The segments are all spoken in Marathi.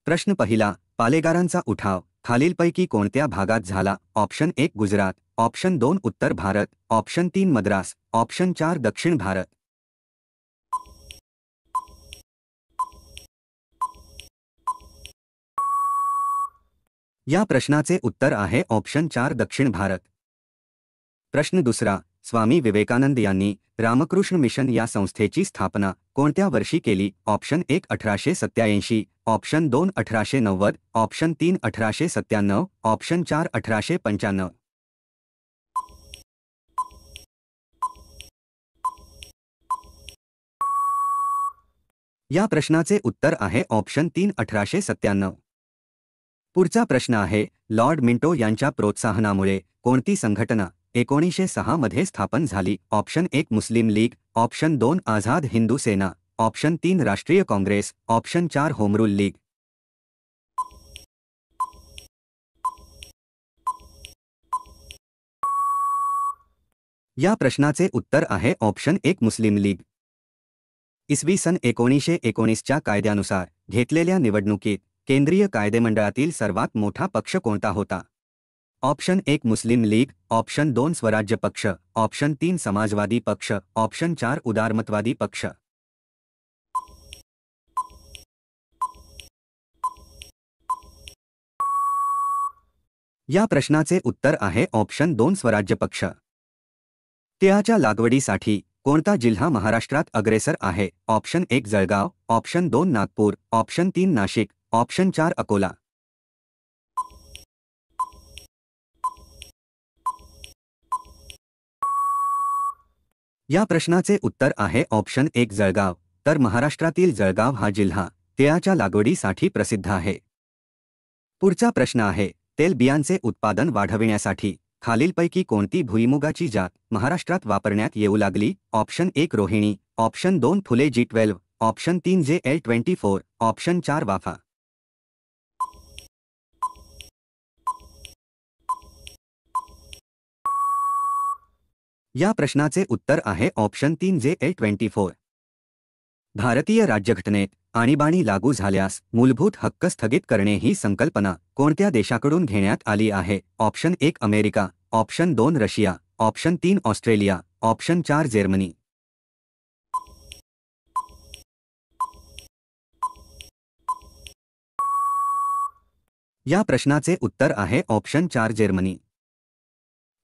प्रश्न पहिला, पालेगारांचा उठाव खालीलपैकी कोणत्या भागात झाला? ऑप्शन 1 गुजरात, ऑप्शन 2 उत्तर भारत, ऑप्शन 3 मद्रास, ऑप्शन 4 दक्षिण भारत. या प्रश्नाचे उत्तर आहे ऑप्शन 4 दक्षिण भारत. प्रश्न दुसरा, स्वामी विवेकानंद यांनी रामकृष्ण मिशन या संस्थेची स्थापना कोणत्या वर्षी केली? Option 1 1887, option 2 1890, option 3 1897, option 4 1895. या प्रश्नाचे उत्तर आहे ऑप्शन 3 1897. पुढचा प्रश्न आहे, लॉर्ड मिंटो यांच्या प्रोत्साहनामुळे कोणती संघटना 1906 मध्ये स्थापन झाली? ऑप्शन 1 मुस्लिम लीग, ऑप्शन 2 आझाद हिंदू सेना, ऑप्शन 3 राष्ट्रीय काँग्रेस, ऑप्शन 4 होमरूल लीग. या प्रश्नाचे उत्तर आहे ऑप्शन 1 मुस्लिम लीग. इसवी सन 1919च्या कायद्यानुसार घेतलेल्या निवडणुकीत केंद्रीय कायदेमंडळातील सर्वात मोठा पक्ष कोणता होता? ऑप्शन 1 मुस्लिम लीग, ऑप्शन 2 स्वराज्य पक्ष, ऑप्शन 3 समाजवादी पक्ष, ऑप्शन 4 उदारमतवादी पक्ष. या प्रश्नाचे उत्तर आहे ऑप्शन 2 स्वराज्य पक्ष. तिळाच्या लागवडीसाठी कोणता जिल्हा महाराष्ट्रात अग्रेसर आहे? Option 1 Jalgaon, option 2 Nagpur, option 3 Nashik, option 4 Akola. या प्रश्नाचे उत्तर आहे ऑप्शन 1 जळगाव. तर महाराष्ट्रातील जळगाव हा जिल्हा तिळाच्या लागवडीसाठी प्रसिद्ध आहे. पुढचा प्रश्न आहे, तेलबियांचे उत्पादन वाढविण्यासाठी खालीलपैकी कोणती भुईमुगाची जात महाराष्ट्रात वापरण्यात येऊ लागली? ऑप्शन 1 रोहिणी, ऑप्शन 2 फुले G12, ऑप्शन 3 JL24, ऑप्शन 4 वाफा. या प्रश्नाचे उत्तर आहे ऑप्शन 3 JL24. भारतीय राज्यघटनेत आणीबाणी लागू झाल्यास मूलभूत हक्क स्थगित करणे ही संकल्पना कोणत्या देशाकडून घेण्यात आली आहे? Option 1 America, option 2 Russia, option 3 Australia, option 4 Germany. या प्रश्नाचे उत्तर आहे ऑप्शन 4 जर्मनी.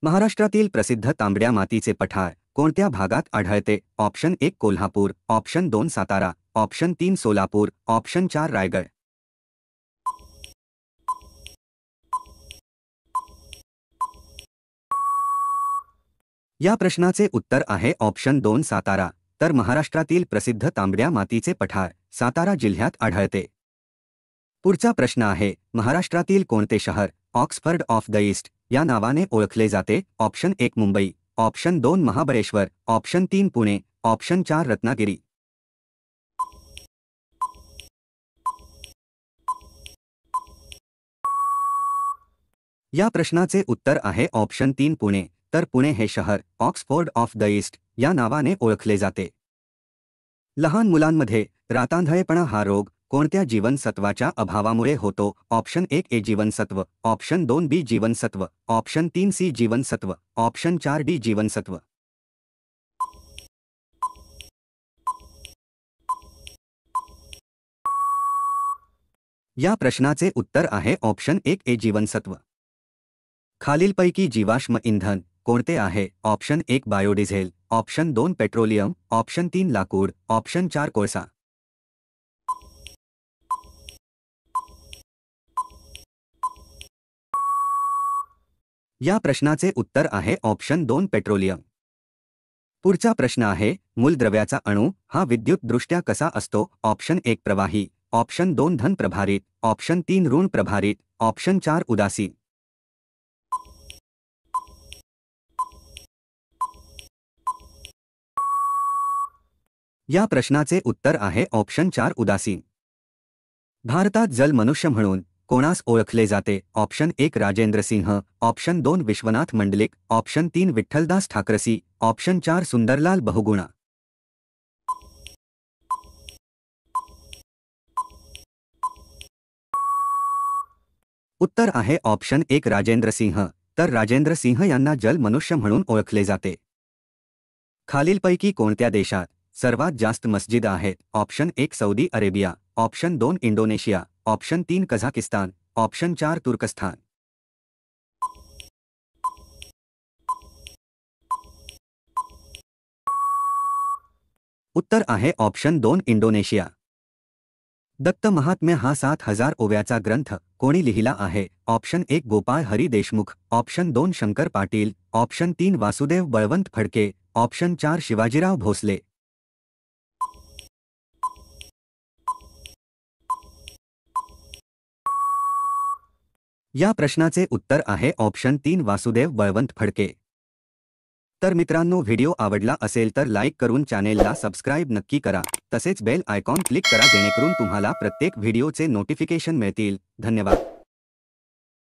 महाराष्ट्रातील प्रसिद्ध तांबड्या मातीचे पठार कोणत्या भागात आढळते? Option 1 Kolhapur, option 2 Satara, option 3 Solapur, option 4 Raigad. या प्रश्नाचे उत्तर आहे ऑप्शन 2 सातारा. तर महाराष्ट्रातील प्रसिद्ध तांबड्या मातीचे पठार सातारा जिल्ह्यात आढळते. पुढचा प्रश्न आहे, महाराष्ट्रातील कोणते शहर ऑक्सफर्ड ऑफ द ईस्ट या नावाने ओळखले जाते? Option 1 Mumbai, option 2 Mahabaleshwar, option 3 Pune, option 4 Ratnagiri. या प्रश्नाचे उत्तर आहे ऑप्शन 3 पुणे. तर पुणे हे शहर ऑक्सफोर्ड ऑफ द ईस्ट या नावाने ओळखले जाते. लहान मुलांमध्ये रातांधळेपणा हा रोग कोणत्या जीवनसत्वाच्या अभावामुळे होतो? ऑप्शन 1 ए जीवनसत्व, ऑप्शन 2 बी जीवनसत्व, ऑप्शन 3 सी जीवनसत्व, ऑप्शन 4 डी जीवनसत्व. या प्रश्नाचे उत्तर आहे ऑप्शन 1 ए जीवनसत्व. खालीलपैकी जीवाश्म इंधन कोणते आहे? Option 1 biodiesel, option 2 petroleum, option 3 लाकूड, ऑप्शन 4 कोळसा. या प्रश्नाचे उत्तर आहे ऑप्शन 2 पेट्रोलियम. पुढचा प्रश्न आहे, मूलद्रव्याचा अणू हा विद्युतदृष्ट्या कसा असतो? ऑप्शन 1 प्रवाही, ऑप्शन 2 धन प्रभारित, ऑप्शन 3 ऋण प्रभारित, ऑप्शन 4 उदासीन. या प्रश्नाचे उत्तर आहे ऑप्शन 4 उदासीन. भारतात जल मनुष्य म्हणून कोणास ओळखले जाते? Option 1 Rajendra Singh, option 2 Vishwanath Mandlik, option 3 Vithaldas Thackersey, option 4 Sunderlal Bahuguna. उत्तर आहे ऑप्शन एक राजेंद्र सिंह। तर राजेंद्र सिंह यांना जल मनुष्य म्हणून ओळखले जाते। खालीलपैकी कोणत्या देशात सर्वात जास्त मस्जिद आहेत? ऑप्शन एक Saudi Arabia, option 2 Indonesia, option 3 Kazakhstan, option 4 तुर्कस्तान। उत्तर आहे ऑप्शन 2 इंडोनेशिया। दत्त महात्म्य हा 7000 ओव्याचा ग्रंथ कोणी लिहिला आहे? ऑप्शन एक Gopal Hari Deshmukh, option 2 Shankar Patil, option 3 Vasudev Balwant Phadke, option 4 Shivajirao Bhosale. या प्रश्नाचे उत्तर आहे ऑप्शन 3 वासुदेव बळवंत फडके। तर मित्रांनो, व्हिडिओ आवडला असेल तर लाईक करून चॅनेलला सबस्क्राईब नक्की करा। तसेच बेल आयकॉन क्लिक करा जेणेकरून तुम्हाला प्रत्येक व्हिडिओचे नोटिफिकेशन मिळतील। धन्यवाद।